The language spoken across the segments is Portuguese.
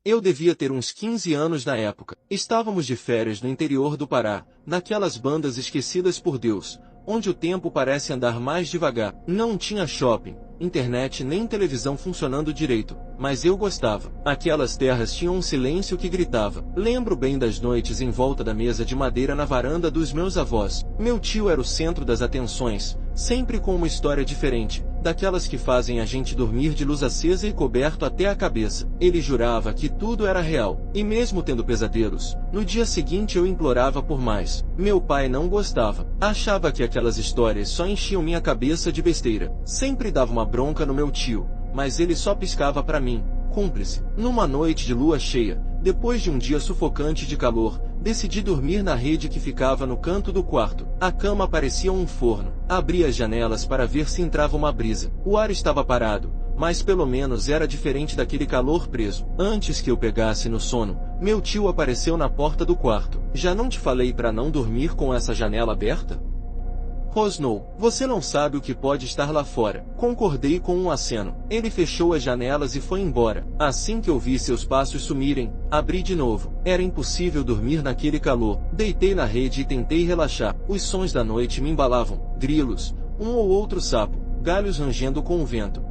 Eu devia ter uns 15 anos na época. Estávamos de férias no interior do Pará, naquelas bandas esquecidas por Deus, onde o tempo parece andar mais devagar. Não tinha shopping, internet nem televisão funcionando direito, mas eu gostava. Aquelas terras tinham um silêncio que gritava. Lembro bem das noites em volta da mesa de madeira na varanda dos meus avós. Meu tio era o centro das atenções, sempre com uma história diferente, daquelas que fazem a gente dormir de luz acesa e coberto até a cabeça. Ele jurava que tudo era real, e mesmo tendo pesadelos, no dia seguinte eu implorava por mais. Meu pai não gostava, achava que aquelas histórias só enchiam minha cabeça de besteira. Sempre dava uma bronca no meu tio, mas ele só piscava para mim, cúmplice. Numa noite de lua cheia, depois de um dia sufocante de calor, decidi dormir na rede que ficava no canto do quarto. A cama parecia um forno. Abri as janelas para ver se entrava uma brisa. O ar estava parado, mas pelo menos era diferente daquele calor preso. Antes que eu pegasse no sono, meu tio apareceu na porta do quarto. Já não te falei para não dormir com essa janela aberta? Rosnou, você não sabe o que pode estar lá fora. Concordei com um aceno. Ele fechou as janelas e foi embora. Assim que eu vi seus passos sumirem, abri de novo. Era impossível dormir naquele calor. Deitei na rede e tentei relaxar. Os sons da noite me embalavam. Grilos, um ou outro sapo, galhos rangendo com o vento.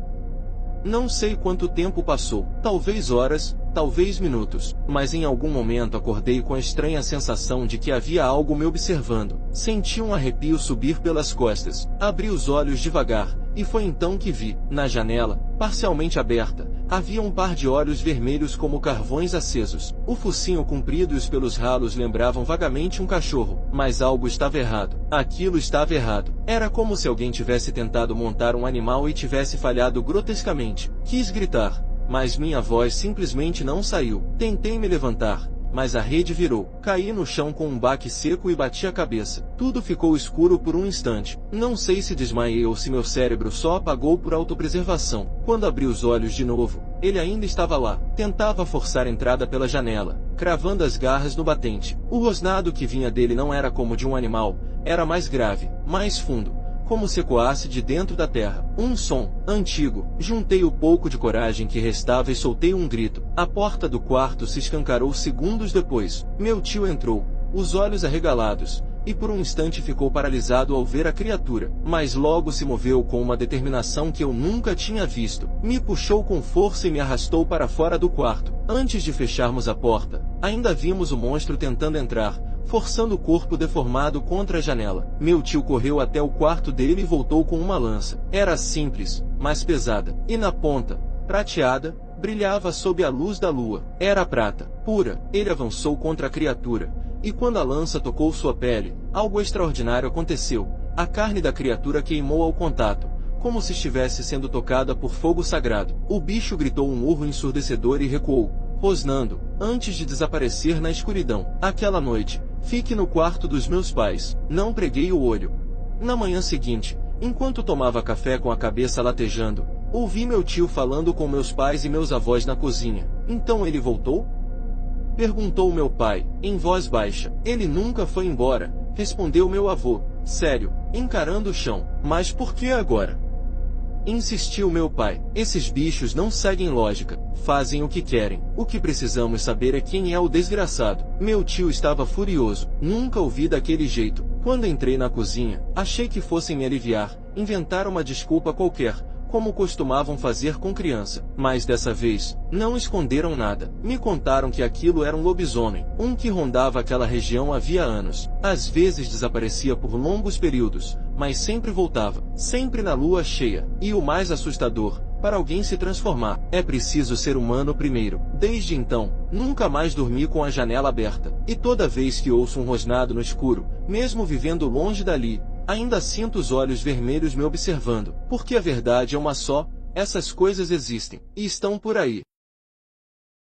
Não sei quanto tempo passou, talvez horas, talvez minutos, mas em algum momento acordei com a estranha sensação de que havia algo me observando. Senti um arrepio subir pelas costas, abri os olhos devagar, e foi então que vi, na janela, parcialmente aberta, havia um par de olhos vermelhos como carvões acesos. O focinho comprido e os pelos ralos lembravam vagamente um cachorro, mas algo estava errado. Aquilo estava errado. Era como se alguém tivesse tentado montar um animal e tivesse falhado grotescamente. Quis gritar, mas minha voz simplesmente não saiu. Tentei me levantar, mas a rede virou. Caí no chão com um baque seco e bati a cabeça. Tudo ficou escuro por um instante. Não sei se desmaiei ou se meu cérebro só apagou por autopreservação. Quando abri os olhos de novo, ele ainda estava lá. Tentava forçar a entrada pela janela, cravando as garras no batente. O rosnado que vinha dele não era como de um animal, era mais grave, mais fundo, como se ecoasse de dentro da terra. Um som antigo. Juntei o pouco de coragem que restava e soltei um grito. A porta do quarto se escancarou segundos depois. Meu tio entrou, os olhos arregalados, e por um instante ficou paralisado ao ver a criatura, mas logo se moveu com uma determinação que eu nunca tinha visto. Me puxou com força e me arrastou para fora do quarto. Antes de fecharmos a porta, ainda vimos o monstro tentando entrar, forçando o corpo deformado contra a janela. Meu tio correu até o quarto dele e voltou com uma lança. Era simples, mas pesada, e na ponta, prateada, brilhava sob a luz da lua. Era prata pura. Ele avançou contra a criatura, e quando a lança tocou sua pele, algo extraordinário aconteceu. A carne da criatura queimou ao contato, como se estivesse sendo tocada por fogo sagrado. O bicho gritou um urro ensurdecedor e recuou, rosnando, antes de desaparecer na escuridão. Aquela noite, fique no quarto dos meus pais. Não preguei o olho. Na manhã seguinte, enquanto tomava café com a cabeça latejando, ouvi meu tio falando com meus pais e meus avós na cozinha. Então ele voltou? Perguntou meu pai, em voz baixa. Ele nunca foi embora, respondeu meu avô, sério, encarando o chão. Mas por que agora? Insistiu meu pai. Esses bichos não seguem lógica, fazem o que querem. O que precisamos saber é quem é o desgraçado. Meu tio estava furioso. Nunca o vi daquele jeito. Quando entrei na cozinha, achei que fossem me aliviar, inventar uma desculpa qualquer, como costumavam fazer com criança. Mas dessa vez, não esconderam nada. Me contaram que aquilo era um lobisomem, um que rondava aquela região havia anos. Às vezes desaparecia por longos períodos, mas sempre voltava, sempre na lua cheia. E o mais assustador, para alguém se transformar, é preciso ser humano primeiro. Desde então, nunca mais dormi com a janela aberta. E toda vez que ouço um rosnado no escuro, mesmo vivendo longe dali, ainda sinto os olhos vermelhos me observando. Porque a verdade é uma só, essas coisas existem, e estão por aí.